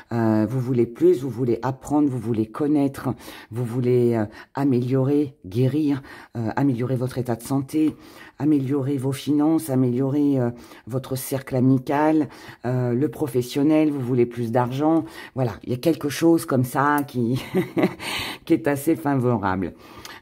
Vous voulez apprendre, vous voulez connaître, vous voulez améliorer, guérir, améliorer votre état de santé, améliorer vos finances, améliorer votre cercle amical, le professionnel, vous voulez plus d'argent. Voilà, il y a quelque chose comme ça qui, qui est assez favorable.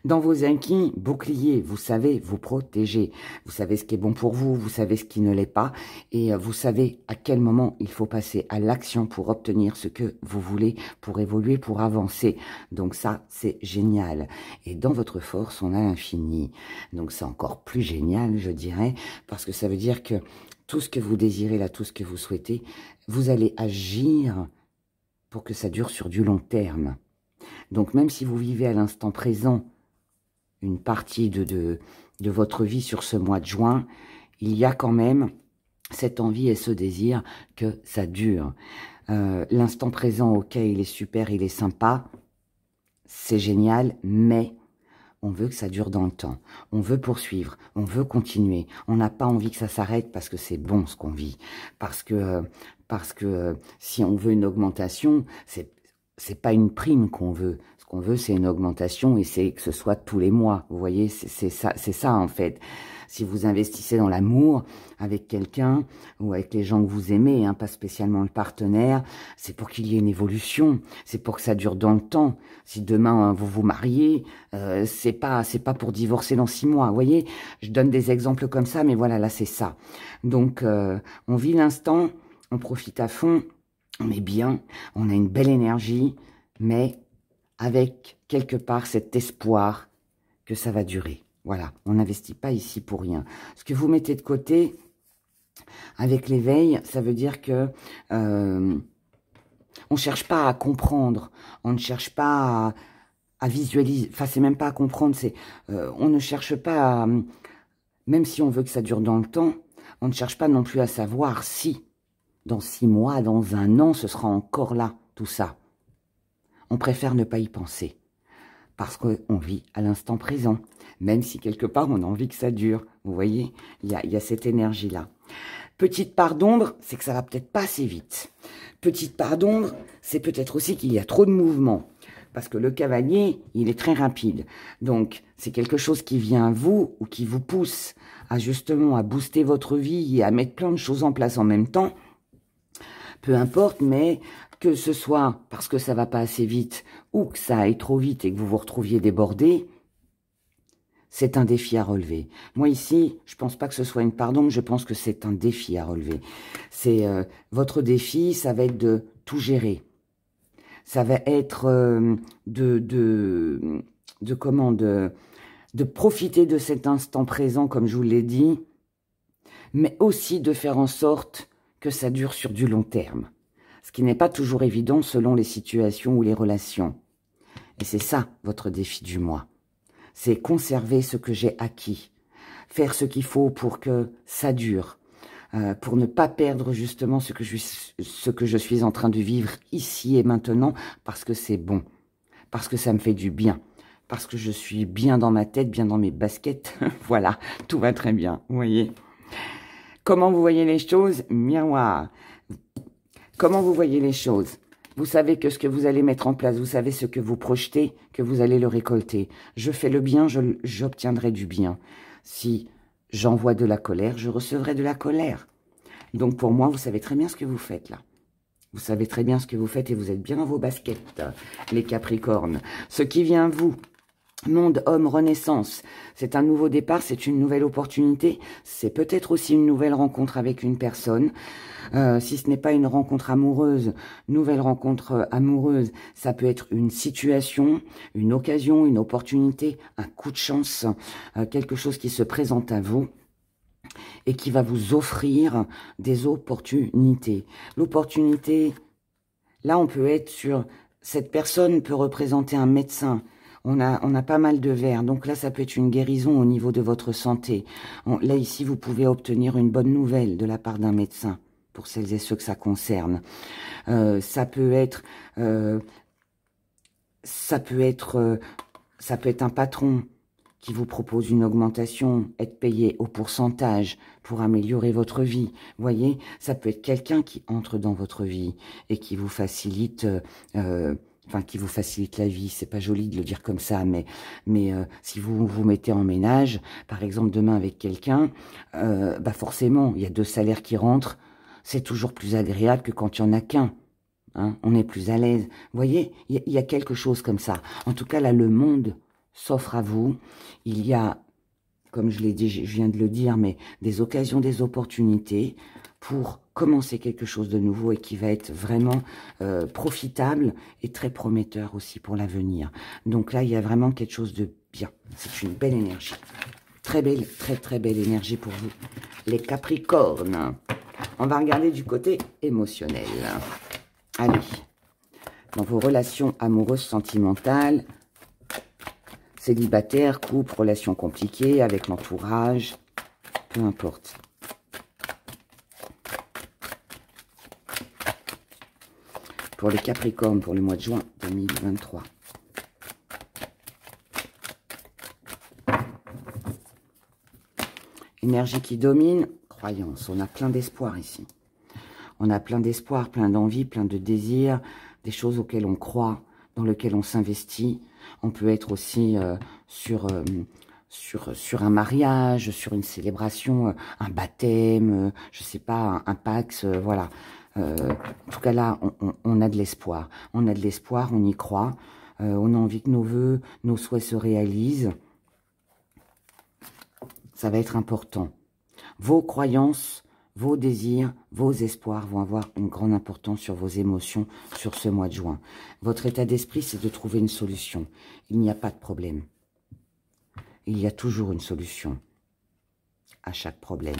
Dans vos acquis, bouclier, vous savez vous protéger. Vous savez ce qui est bon pour vous, vous savez ce qui ne l'est pas. Et vous savez à quel moment il faut passer à l'action pour obtenir ce que vous voulez, pour évoluer, pour avancer. Donc ça, c'est génial. Et dans votre force, on a l'infini. Donc c'est encore plus génial, je dirais, parce que ça veut dire que tout ce que vous désirez, là, tout ce que vous souhaitez, vous allez agir pour que ça dure sur du long terme. Donc même si vous vivez à l'instant présent, une partie de votre vie sur ce mois de juin, il y a quand même cette envie et ce désir que ça dure. L'instant présent, ok, il est super, il est sympa, c'est génial, mais on veut que ça dure dans le temps. On veut poursuivre, on veut continuer. On n'a pas envie que ça s'arrête parce que c'est bon ce qu'on vit. Parce que si on veut une augmentation, c'est pas une prime qu'on veut. Ce qu'on veut, c'est une augmentation et c'est que ce soit tous les mois. Vous voyez, c'est ça en fait. Si vous investissez dans l'amour avec quelqu'un ou avec les gens que vous aimez, hein, pas spécialement le partenaire, c'est pour qu'il y ait une évolution. C'est pour que ça dure dans le temps. Si demain vous vous mariez, c'est pas pour divorcer dans 6 mois. Vous voyez, je donne des exemples comme ça, mais voilà, là c'est ça. Donc, on vit l'instant, on profite à fond. On est bien, on a une belle énergie, mais avec quelque part cet espoir que ça va durer. Voilà, on n'investit pas ici pour rien. Ce que vous mettez de côté, avec l'éveil, ça veut dire que on ne cherche pas à comprendre, on ne cherche pas à visualiser, enfin c'est même pas à comprendre, c'est on ne cherche pas à, même si on veut que ça dure dans le temps, on ne cherche pas non plus à savoir si dans 6 mois, dans 1 an, ce sera encore là, tout ça. On préfère ne pas y penser. Parce qu'on vit à l'instant présent. Même si quelque part, on a envie que ça dure. Vous voyez, il y a cette énergie-là. Petite part d'ombre, c'est que ça va peut-être pas assez vite. Petite part d'ombre, c'est peut-être aussi qu'il y a trop de mouvement. Parce que le cavalier, il est très rapide. Donc, c'est quelque chose qui vient à vous ou qui vous pousse à justement à booster votre vie et à mettre plein de choses en place en même temps. Peu importe, mais que ce soit parce que ça va pas assez vite ou que ça aille trop vite et que vous vous retrouviez débordé, c'est un défi à relever. Moi ici, je pense pas que ce soit une pardon, je pense que c'est un défi à relever. C'est votre défi, ça va être de tout gérer. Ça va être de profiter de cet instant présent, comme je vous l'ai dit, mais aussi de faire en sorte que ça dure sur du long terme. Ce qui n'est pas toujours évident selon les situations ou les relations. Et c'est ça, votre défi du mois. C'est conserver ce que j'ai acquis. Faire ce qu'il faut pour que ça dure. Pour ne pas perdre justement ce que je suis en train de vivre ici et maintenant, parce que c'est bon. Parce que ça me fait du bien. Parce que je suis bien dans ma tête, bien dans mes baskets. Voilà, tout va très bien, vous voyez. Comment vous voyez les choses? Miroir. Comment vous voyez les choses? Vous savez que ce que vous allez mettre en place, vous savez ce que vous projetez, que vous allez le récolter. Je fais le bien, j'obtiendrai du bien. Si j'envoie de la colère, je recevrai de la colère. Donc pour moi, vous savez très bien ce que vous faites là. Vous savez très bien ce que vous faites et vous êtes bien dans vos baskets, les Capricornes. Ce qui vient à vous, monde, homme, renaissance, c'est un nouveau départ, c'est une nouvelle opportunité, c'est peut-être aussi une nouvelle rencontre avec une personne. Si ce n'est pas une rencontre amoureuse, nouvelle rencontre amoureuse, ça peut être une situation, une occasion, une opportunité, un coup de chance, quelque chose qui se présente à vous et qui va vous offrir des opportunités. L'opportunité, là on peut être sur, cette personne peut représenter un médecin. On a pas mal de vers, donc là ça peut être une guérison au niveau de votre santé. Là ici vous pouvez obtenir une bonne nouvelle de la part d'un médecin, pour celles et ceux que ça concerne. Ça peut être un patron qui vous propose une augmentation, être payé au pourcentage pour améliorer votre vie. Vous voyez, ça peut être quelqu'un qui entre dans votre vie et qui vous facilite, qui vous facilite la vie. C'est pas joli de le dire comme ça, mais si vous vous mettez en ménage, par exemple demain avec quelqu'un, forcément, il y a 2 salaires qui rentrent. C'est toujours plus agréable que quand il n'y en a qu'un. Hein, on est plus à l'aise. Vous voyez, il y a quelque chose comme ça. En tout cas, là, le monde s'offre à vous. Il y a, comme je l'ai dit, je viens de le dire, mais des occasions, des opportunités pour commencer quelque chose de nouveau et qui va être vraiment profitable et très prometteur aussi pour l'avenir. Donc là, il y a vraiment quelque chose de bien. C'est une belle énergie. Très belle, très très belle énergie pour vous, les Capricornes. On va regarder du côté émotionnel. Allez, dans vos relations amoureuses, sentimentales, célibataire, couple, relations compliquées, avec l'entourage, peu importe. Pour les Capricornes, pour le mois de juin 2023. Énergie qui domine, croyance. On a plein d'espoir ici. On a plein d'espoir, plein d'envie, plein de désirs, des choses auxquelles on croit, dans lesquelles on s'investit. On peut être aussi sur un mariage, sur une célébration, un baptême, je sais pas, un Pax, voilà. En tout cas là, on a de l'espoir. On a de l'espoir, on y croit. On a envie que nos vœux, nos souhaits se réalisent. Ça va être important. Vos croyances, vos désirs, vos espoirs vont avoir une grande importance sur vos émotions sur ce mois de juin. Votre état d'esprit, c'est de trouver une solution. Il n'y a pas de problème. Il y a toujours une solution à chaque problème.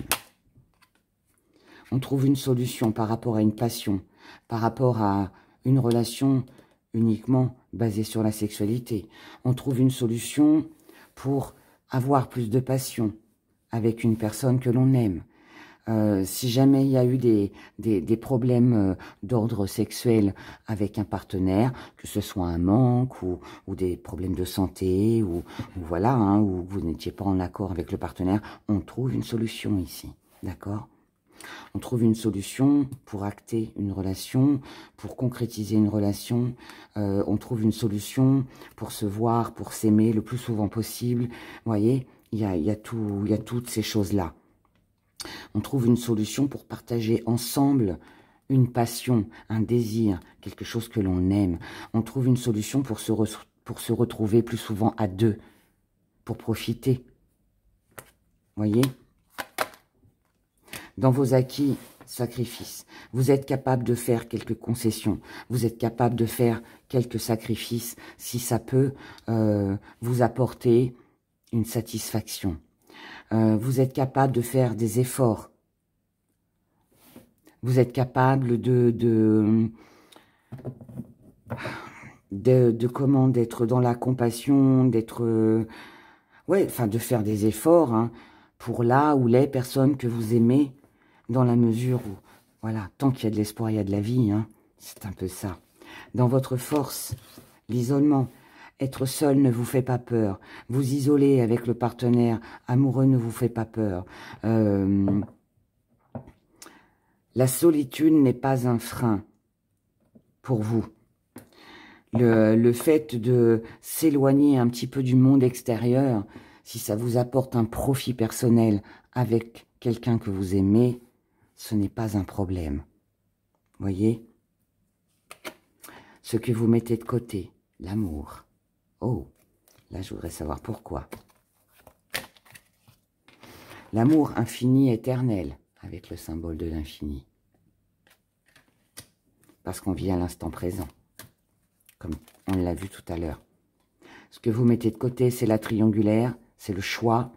On trouve une solution par rapport à une passion, par rapport à une relation uniquement basée sur la sexualité. On trouve une solution pour avoir plus de passion avec une personne que l'on aime. Si jamais il y a eu des problèmes d'ordre sexuel avec un partenaire, que ce soit un manque ou des problèmes de santé, ou voilà, hein, ou vous n'étiez pas en accord avec le partenaire, on trouve une solution ici, d'accord? On trouve une solution pour acter une relation, pour concrétiser une relation. On trouve une solution pour se voir, pour s'aimer le plus souvent possible. Vous voyez, il y a toutes ces choses-là. On trouve une solution pour partager ensemble une passion, un désir, quelque chose que l'on aime. On trouve une solution pour se retrouver plus souvent à deux. pour profiter. Voyez? Dans vos acquis, sacrifices. Vous êtes capable de faire quelques concessions. Vous êtes capable de faire quelques sacrifices si ça peut vous apporter une satisfaction. Vous êtes capable de faire des efforts. Vous êtes capable comment, d'être dans la compassion, d'être, ouais, enfin, de faire des efforts, hein, pour là ou les personnes que vous aimez, dans la mesure où, voilà, tant qu'il y a de l'espoir, il y a de la vie, hein, c'est un peu ça. Dans votre force, l'isolement, être seul ne vous fait pas peur. Vous isoler avec le partenaire amoureux ne vous fait pas peur. La solitude n'est pas un frein pour vous. Le fait de s'éloigner un petit peu du monde extérieur, si ça vous apporte un profit personnel avec quelqu'un que vous aimez, ce n'est pas un problème. Voyez? Ce que vous mettez de côté, l'amour. Oh, là je voudrais savoir pourquoi. L'amour infini, éternel, avec le symbole de l'infini. Parce qu'on vit à l'instant présent, comme on l'a vu tout à l'heure. Ce que vous mettez de côté, c'est la triangulaire, c'est le choix,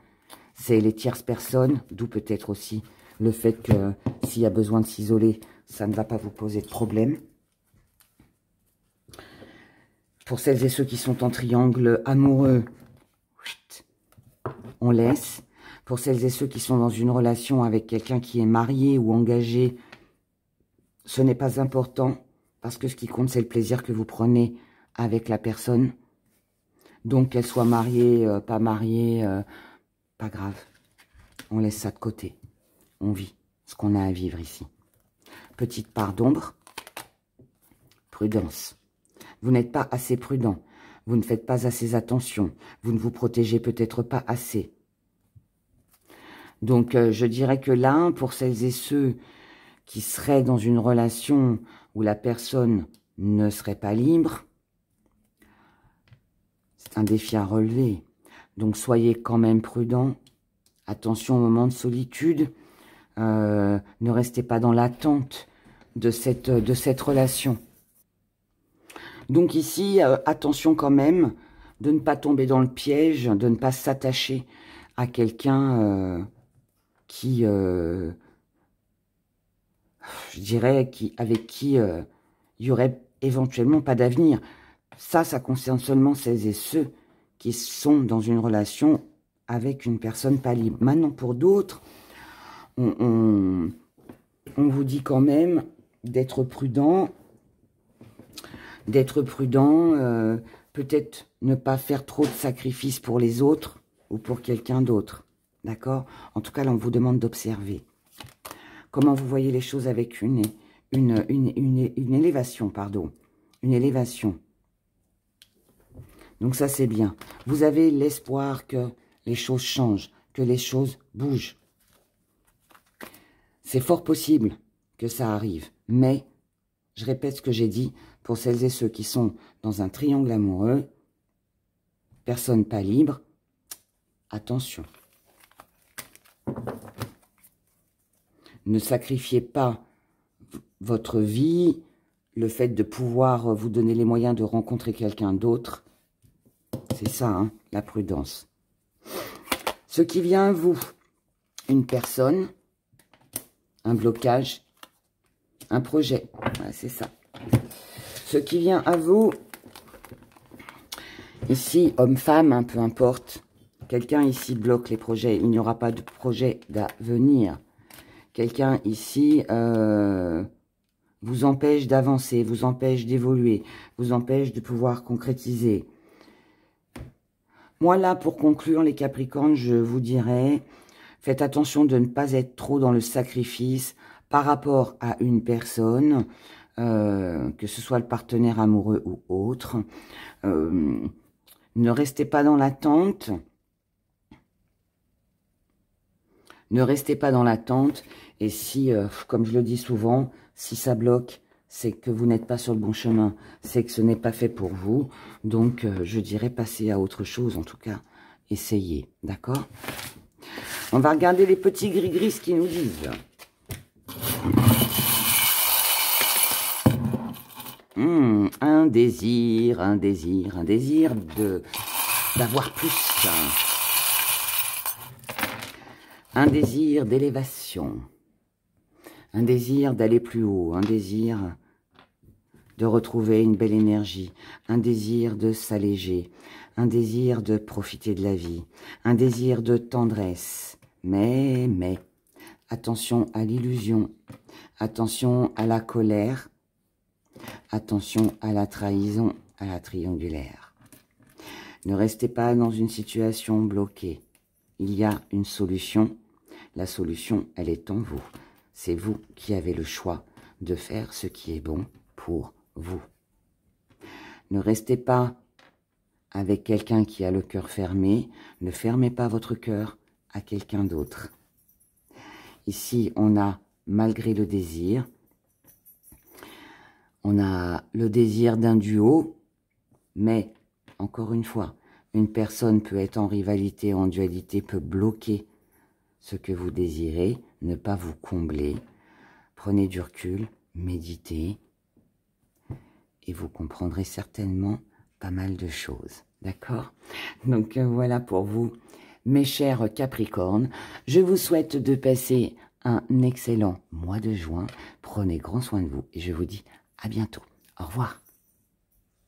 c'est les tierces personnes, d'où peut-être aussi le fait que s'il y a besoin de s'isoler, ça ne va pas vous poser de problème. Pour celles et ceux qui sont en triangle amoureux, on laisse. Pour celles et ceux qui sont dans une relation avec quelqu'un qui est marié ou engagé, ce n'est pas important, parce que ce qui compte, c'est le plaisir que vous prenez avec la personne. Donc, qu'elle soit mariée, pas mariée, pas grave. On laisse ça de côté. On vit ce qu'on a à vivre ici. Petite part d'ombre. Prudence. Vous n'êtes pas assez prudent. Vous ne faites pas assez attention. Vous ne vous protégez peut-être pas assez. Donc, je dirais que là, pour celles et ceux qui seraient dans une relation où la personne ne serait pas libre, c'est un défi à relever. Donc, soyez quand même prudents. Attention au moment de solitude. Ne restez pas dans l'attente de cette relation. Donc ici, attention quand même de ne pas tomber dans le piège, de ne pas s'attacher à quelqu'un qui, je dirais, avec qui il y aurait éventuellement pas d'avenir. Ça concerne seulement celles et ceux qui sont dans une relation avec une personne pas libre. Maintenant, pour d'autres, on vous dit quand même d'être prudent, peut-être ne pas faire trop de sacrifices pour les autres ou pour quelqu'un d'autre, d'accord? En tout cas, là, on vous demande d'observer. Comment vous voyez les choses avec une élévation, pardon, une élévation. Donc ça, c'est bien. Vous avez l'espoir que les choses changent, que les choses bougent. C'est fort possible que ça arrive, mais, je répète ce que j'ai dit, pour celles et ceux qui sont dans un triangle amoureux, personne pas libre, attention. Ne sacrifiez pas votre vie, le fait de pouvoir vous donner les moyens de rencontrer quelqu'un d'autre. C'est ça, hein, la prudence. Ce qui vient à vous, une personne, un blocage, un projet. Ouais, c'est ça. Ce qui vient à vous, ici, homme-femme, hein, peu importe. Quelqu'un ici bloque les projets. Il n'y aura pas de projet d'avenir. Quelqu'un ici vous empêche d'avancer, vous empêche d'évoluer, vous empêche de pouvoir concrétiser. Moi, là, pour conclure, les Capricornes, je vous dirais, faites attention de ne pas être trop dans le sacrifice par rapport à une personne, que ce soit le partenaire amoureux ou autre. Ne restez pas dans l'attente. Ne restez pas dans l'attente. Et si, comme je le dis souvent, si ça bloque, c'est que vous n'êtes pas sur le bon chemin. C'est que ce n'est pas fait pour vous. Donc, je dirais passer à autre chose, en tout cas. essayez, d'accord? On va regarder les petits gris-gris ce qu'ils nous disent. Un désir d'avoir plus. Un désir d'élévation. Un désir d'aller plus haut. Un désir de retrouver une belle énergie. Un désir de s'alléger. Un désir de profiter de la vie. Un désir de tendresse. Mais, attention à l'illusion. Attention à la colère. Attention à la trahison, à la triangulaire. Ne restez pas dans une situation bloquée. Il y a une solution. La solution, elle est en vous. C'est vous qui avez le choix de faire ce qui est bon pour vous. Ne restez pas avec quelqu'un qui a le cœur fermé. Ne fermez pas votre cœur à quelqu'un d'autre. Ici, on a, malgré le désir, on a le désir d'un duo, mais, encore une fois, une personne peut être en rivalité, en dualité, peut bloquer ce que vous désirez, ne pas vous combler. Prenez du recul, méditez, et vous comprendrez certainement pas mal de choses, d'accord? Donc voilà pour vous, mes chers Capricornes. Je vous souhaite de passer un excellent mois de juin. Prenez grand soin de vous, et je vous dis à bientôt. Au revoir.